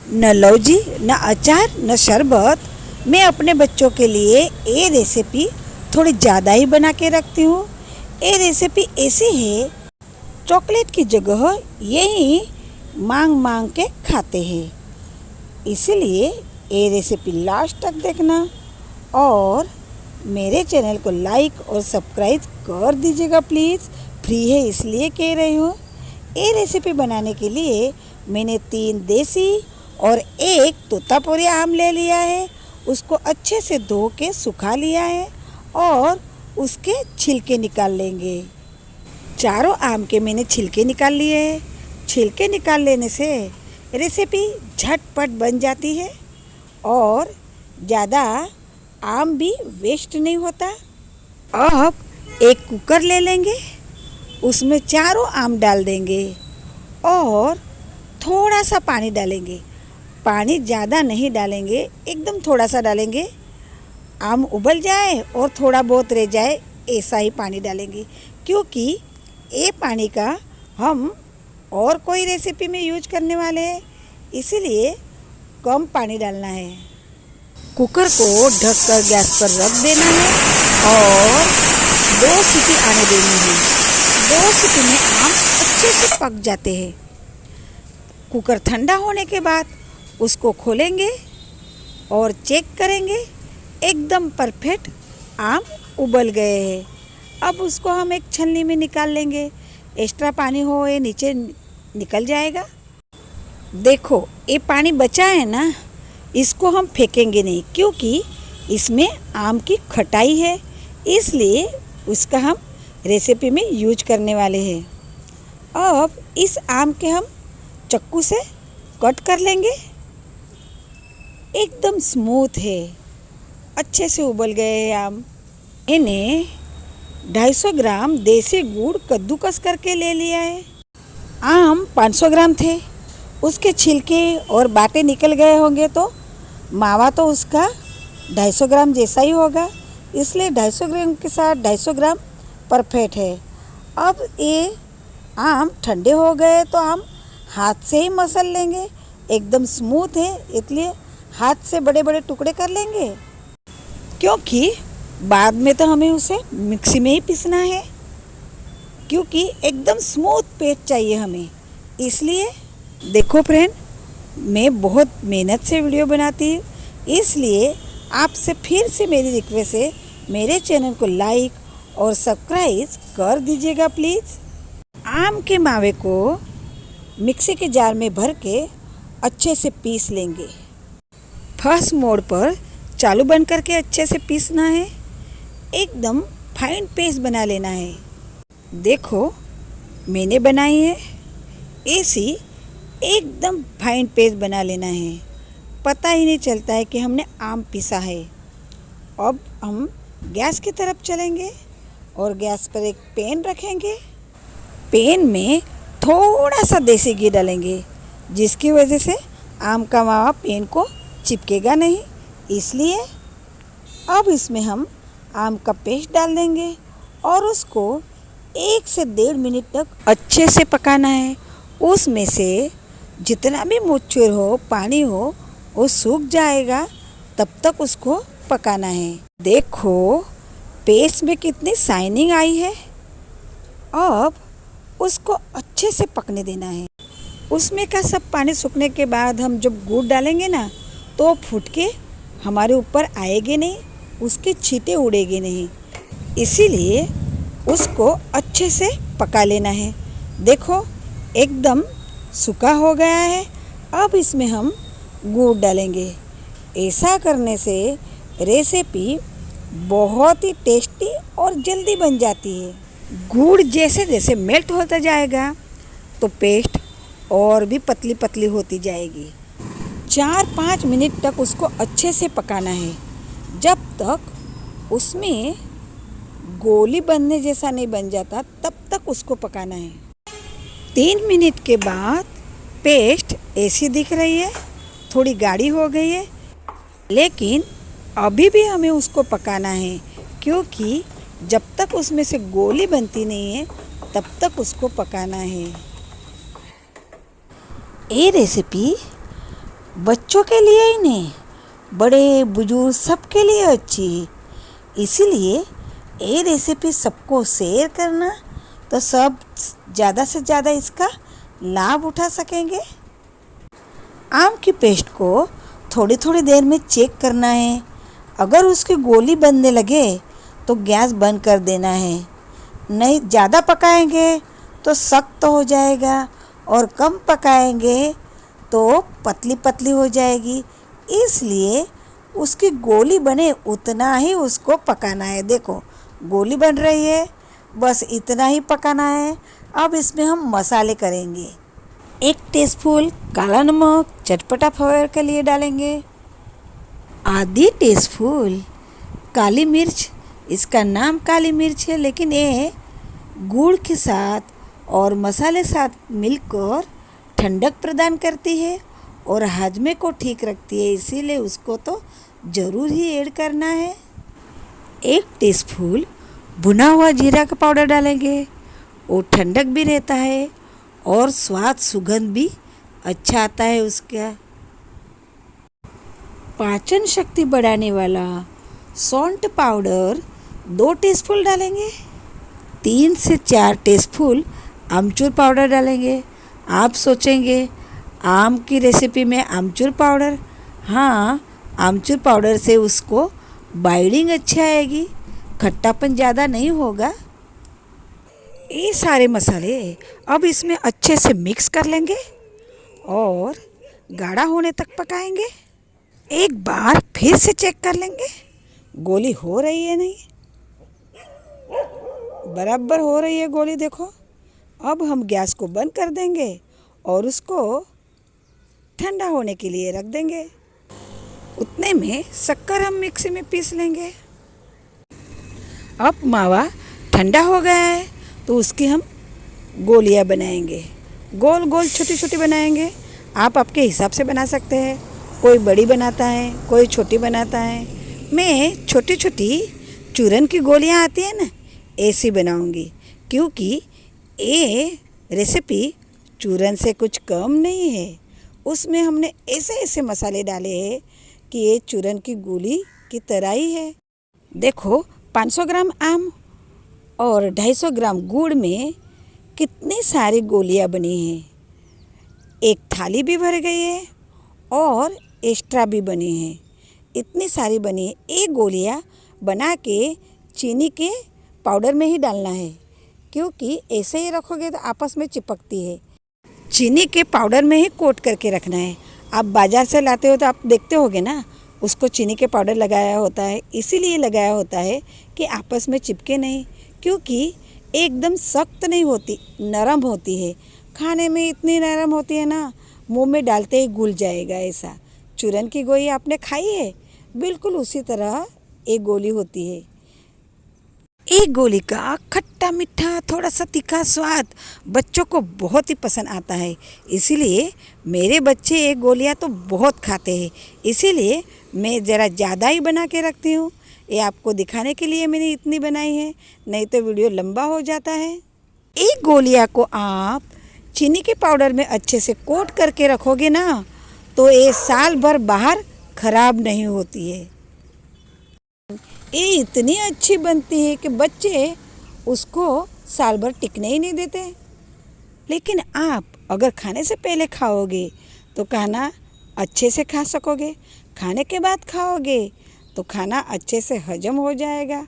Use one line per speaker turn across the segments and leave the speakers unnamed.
न लौजी, न अचार, न शरबत। मैं अपने बच्चों के लिए ये रेसिपी थोड़ी ज़्यादा ही बना के रखती हूँ। ये रेसिपी ऐसी है, चॉकलेट की जगह यही मांग मांग के खाते हैं। इसीलिए ये रेसिपी लास्ट तक देखना और मेरे चैनल को लाइक और सब्सक्राइब कर दीजिएगा प्लीज़। फ्री है इसलिए कह रही हूँ। ये रेसिपी बनाने के लिए मैंने 3 देसी और 1 तोतापुरी आम ले लिया है। उसको अच्छे से धो के सुखा लिया है और उसके छिलके निकाल लेंगे। चारों आम के मैंने छिलके निकाल लिए हैं। छिलके निकाल लेने से रेसिपी झटपट बन जाती है और ज़्यादा आम भी वेस्ट नहीं होता। अब एक कुकर ले लेंगे, उसमें चारों आम डाल देंगे और थोड़ा सा पानी डालेंगे। पानी ज़्यादा नहीं डालेंगे, एकदम थोड़ा सा डालेंगे। आम उबल जाए और थोड़ा बहुत रह जाए ऐसा ही पानी डालेंगे, क्योंकि ये पानी का हम और कोई रेसिपी में यूज करने वाले हैं, इसीलिए कम पानी डालना है। कुकर को ढककर गैस पर रख देना है और 2 सीटी आने देनी है। 2 सीटी में आम अच्छे से पक जाते हैं। कुकर ठंडा होने के बाद उसको खोलेंगे और चेक करेंगे, एकदम परफेक्ट आम उबल गए हैं। अब उसको हम एक छलनी में निकाल लेंगे। एक्स्ट्रा पानी हो ये नीचे निकल जाएगा। देखो ये पानी बचा है ना, इसको हम फेंकेंगे नहीं, क्योंकि इसमें आम की खटाई है, इसलिए उसका हम रेसिपी में यूज करने वाले हैं। अब इस आम के हम चाकू से कट कर लेंगे। एकदम स्मूथ है, अच्छे से उबल गए हैं आम। इन्हें 250 ग्राम देसी गुड़ कद्दूकस करके ले लिया है। आम 500 ग्राम थे, उसके छिलके और बाटे निकल गए होंगे, तो मावा तो उसका 250 ग्राम जैसा ही होगा, इसलिए 250 ग्राम के साथ 250 ग्राम परफेक्ट है। अब ये आम ठंडे हो गए तो हम हाथ से ही मसल लेंगे। एकदम स्मूथ है, इसलिए हाथ से बड़े बड़े टुकड़े कर लेंगे, क्योंकि बाद में तो हमें उसे मिक्सी में ही पीसना है, क्योंकि एकदम स्मूथ पेस्ट चाहिए हमें। इसलिए देखो फ्रेंड, मैं बहुत मेहनत से वीडियो बनाती हूँ, इसलिए आपसे फिर से मेरी रिक्वेस्ट है, मेरे चैनल को लाइक और सब्सक्राइब कर दीजिएगा प्लीज़। आम के मावे को मिक्सी के जार में भर के अच्छे से पीस लेंगे। फर्स्ट मोड पर चालू बंद करके अच्छे से पीसना है। एकदम फाइन पेस्ट बना लेना है। देखो मैंने बनाई है, ऐसी एकदम फाइन पेस्ट बना लेना है। पता ही नहीं चलता है कि हमने आम पीसा है। अब हम गैस की तरफ चलेंगे और गैस पर एक पैन रखेंगे। पैन में थोड़ा सा देसी घी डालेंगे, जिसकी वजह से आम का मावा पैन को चिपकेगा नहीं। इसलिए अब इसमें हम आम का पेस्ट डाल देंगे और उसको 1 से 1.5 मिनट तक अच्छे से पकाना है। उसमें से जितना भी मुच्चर हो, पानी हो, वो सूख जाएगा, तब तक उसको पकाना है। देखो पेस्ट में कितनी शाइनिंग आई है। अब उसको अच्छे से पकने देना है। उसमें का सब पानी सूखने के बाद हम जब गुड़ डालेंगे ना, तो फूट के हमारे ऊपर आएगी नहीं, उसके छींटे उड़ेंगे नहीं। इसीलिए उसको अच्छे से पका लेना है। देखो एकदम सूखा हो गया है। अब इसमें हम गुड़ डालेंगे। ऐसा करने से रेसिपी बहुत ही टेस्टी और जल्दी बन जाती है। गुड़ जैसे जैसे मेल्ट होता जाएगा तो पेस्ट और भी पतली पतली होती जाएगी। 4-5 मिनट तक उसको अच्छे से पकाना है, जब तक उसमें गोली बनने जैसा नहीं बन जाता, तब तक उसको पकाना है। 3 मिनट के बाद पेस्ट ऐसी दिख रही है, थोड़ी गाढ़ी हो गई है, लेकिन अभी भी हमें उसको पकाना है, क्योंकि जब तक उसमें से गोली बनती नहीं है तब तक उसको पकाना है। ये रेसिपी बच्चों के लिए ही नहीं, बड़े बुजुर्ग सबके लिए अच्छी है। इसीलिए ये रेसिपी सबको शेयर करना, तो सब ज़्यादा से ज़्यादा इसका लाभ उठा सकेंगे। आम की पेस्ट को थोड़ी थोड़ी देर में चेक करना है। अगर उसकी गोली बनने लगे तो गैस बंद कर देना है। नहीं ज़्यादा पकाएंगे तो सख्त हो जाएगा, और कम पकाएंगे तो पतली पतली हो जाएगी। इसलिए उसकी गोली बने उतना ही उसको पकाना है। देखो गोली बन रही है, बस इतना ही पकाना है। अब इसमें हम मसाले करेंगे। 1 टीस्पून काला नमक चटपटा फ्लेवर के लिए डालेंगे। आधी टीस्पून काली मिर्च, इसका नाम काली मिर्च है, लेकिन ये गुड़ के साथ और मसाले साथ मिलकर ठंडक प्रदान करती है और हाजमे को ठीक रखती है, इसीलिए उसको तो ज़रूर ही ऐड करना है। 1 टीस्पून भुना हुआ जीरा का पाउडर डालेंगे। वो ठंडक भी रहता है और स्वाद सुगंध भी अच्छा आता है उसका। पाचन शक्ति बढ़ाने वाला सौंठ पाउडर 2 टीस्पून डालेंगे। 3 से 4 टीस्पून आमचूर पाउडर डालेंगे। आप सोचेंगे आम की रेसिपी में आमचूर पाउडर, हाँ आमचूर पाउडर से उसको बाइंडिंग अच्छी आएगी, खट्टापन ज़्यादा नहीं होगा। ये सारे मसाले अब इसमें अच्छे से मिक्स कर लेंगे और गाढ़ा होने तक पकाएंगे। एक बार फिर से चेक कर लेंगे गोली हो रही है नहीं, बराबर हो रही है गोली। देखो अब हम गैस को बंद कर देंगे और उसको ठंडा होने के लिए रख देंगे। उतने में शक्कर हम मिक्सी में पीस लेंगे। अब मावा ठंडा हो गया है तो उसकी हम गोलियां बनाएंगे। गोल गोल छोटी छोटी बनाएंगे। आप आपके हिसाब से बना सकते हैं, कोई बड़ी बनाता है, कोई छोटी बनाता है। मैं छोटी छोटी चूरन की गोलियां आती हैं ना, ऐसी बनाऊंगी, क्योंकि ये रेसिपी चूरन से कुछ कम नहीं है। उसमें हमने ऐसे ऐसे मसाले डाले हैं कि ये चूरन की गोली की तरह ही है। देखो 500 ग्राम आम और 250 ग्राम गुड़ में कितनी सारी गोलियां बनी हैं। एक थाली भी भर गई है और एक्स्ट्रा भी बनी है। इतनी सारी बनी है। एक गोलियां बना के चीनी के पाउडर में ही डालना है, क्योंकि ऐसे ही रखोगे तो आपस में चिपकती है। चीनी के पाउडर में ही कोट करके रखना है। आप बाज़ार से लाते हो तो आप देखते होगे ना, उसको चीनी के पाउडर लगाया होता है। इसीलिए लगाया होता है कि आपस में चिपके नहीं, क्योंकि एकदम सख्त नहीं होती, नरम होती है। खाने में इतनी नरम होती है ना, मुंह में डालते ही घुल जाएगा। ऐसा चूरन की गोली आपने खाई है, बिल्कुल उसी तरह एक गोली होती है। एक गोली का खट्टा मीठा थोड़ा सा तीखा स्वाद बच्चों को बहुत ही पसंद आता है। इसीलिए मेरे बच्चे एक गोलियां तो बहुत खाते हैं। इसीलिए मैं ज़रा ज़्यादा ही बना के रखती हूँ। ये आपको दिखाने के लिए मैंने इतनी बनाई है, नहीं तो वीडियो लंबा हो जाता है। एक गोलियां को आप चीनी के पाउडर में अच्छे से कोट करके रखोगे ना, तो ये साल भर बाहर ख़राब नहीं होती है। ये इतनी अच्छी बनती है कि बच्चे उसको साल भर टिकने ही नहीं देते। लेकिन आप अगर खाने से पहले खाओगे तो खाना अच्छे से खा सकोगे, खाने के बाद खाओगे तो खाना अच्छे से हजम हो जाएगा,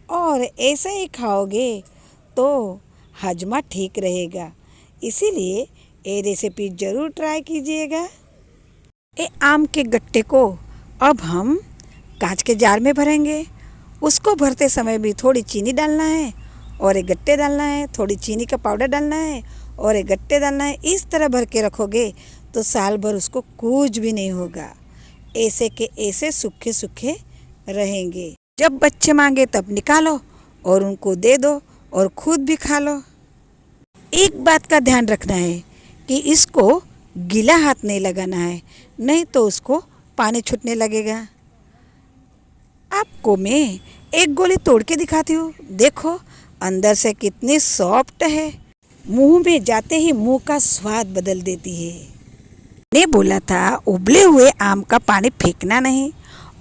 और ऐसे ही खाओगे तो हजमा ठीक रहेगा। इसीलिए ये रेसिपी ज़रूर ट्राई कीजिएगा। ये आम के गट्टे को अब हम कांच के जार में भरेंगे। उसको भरते समय भी थोड़ी चीनी डालना है और एक गट्टे डालना है, थोड़ी चीनी का पाउडर डालना है और एक गट्टे डालना है। इस तरह भर के रखोगे तो साल भर उसको कुछ भी नहीं होगा। ऐसे के ऐसे सूखे सूखे रहेंगे। जब बच्चे मांगे तब निकालो और उनको दे दो और खुद भी खा लो। एक बात का ध्यान रखना है कि इसको गीला हाथ नहीं लगाना है, नहीं तो उसको पानी छूटने लगेगा। आपको मैं एक गोली तोड़ के दिखाती हूँ। देखो अंदर से कितनी सॉफ्ट है, मुंह में जाते ही मुंह का स्वाद बदल देती है। ने बोला था उबले हुए आम का पानी फेंकना नहीं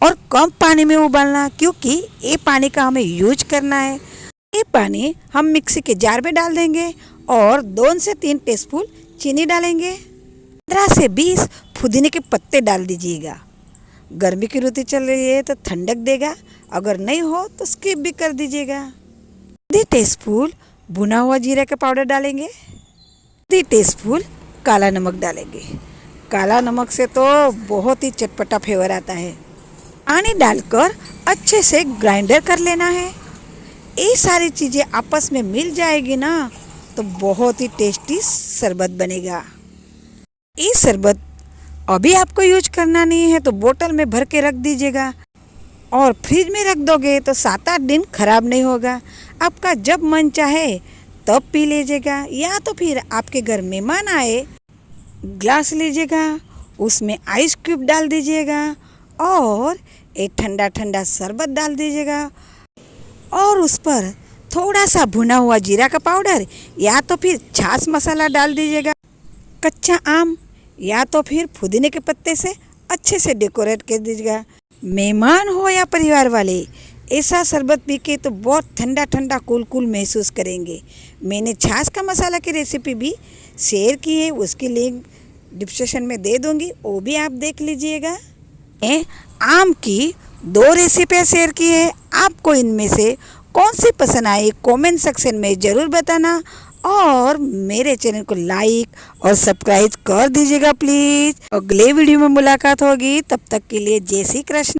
और कम पानी में उबालना, क्योंकि ये पानी का हमें यूज करना है। ये पानी हम मिक्सी के जार में डाल देंगे और 2 से 3 टीस्पून चीनी डालेंगे। 15 से 20 पुदीने के पत्ते डाल दीजिएगा। गर्मी की ऋतु चल रही है तो ठंडक देगा, अगर नहीं हो तो स्किप भी कर दीजिएगा। 1 टीस्पून भुना हुआ जीरा का पाउडर डालेंगे। 1 टीस्पून काला नमक डालेंगे। काला नमक से तो बहुत ही चटपटा फ्लेवर आता है। पानी डालकर अच्छे से ग्राइंडर कर लेना है। ये सारी चीज़ें आपस में मिल जाएगी ना तो बहुत ही टेस्टी शरबत बनेगा। ये शरबत अभी आपको यूज करना नहीं है तो बोतल में भर के रख दीजिएगा और फ्रिज में रख दोगे तो 7-8 दिन खराब नहीं होगा। आपका जब मन चाहे तब पी लीजिएगा, या तो फिर आपके घर मेहमान आए ग्लास लीजिएगा, उसमें आइस क्यूब डाल दीजिएगा और एक ठंडा ठंडा शरबत डाल दीजिएगा और उस पर थोड़ा सा भुना हुआ जीरा का पाउडर या तो फिर छाछ मसाला डाल दीजिएगा। कच्चा आम या तो फिर पुदीने के पत्ते से अच्छे से डेकोरेट कर दीजिएगा। मेहमान हो या परिवार वाले, ऐसा शरबत पी के तो बहुत ठंडा ठंडा कूल कूल महसूस करेंगे। मैंने छाछ का मसाला की रेसिपी भी शेयर की है, उसकी लिंक डिस्क्रिप्शन में दे दूंगी, वो भी आप देख लीजिएगा। आम की 2 रेसिपियाँ शेयर की है, आपको इनमें से कौन सी पसंद आई कमेंट सेक्शन में ज़रूर बताना और मेरे चैनल को लाइक और सब्सक्राइब कर दीजिएगा प्लीज़। अगले वीडियो में मुलाकात होगी, तब तक के लिए जय श्री कृष्ण।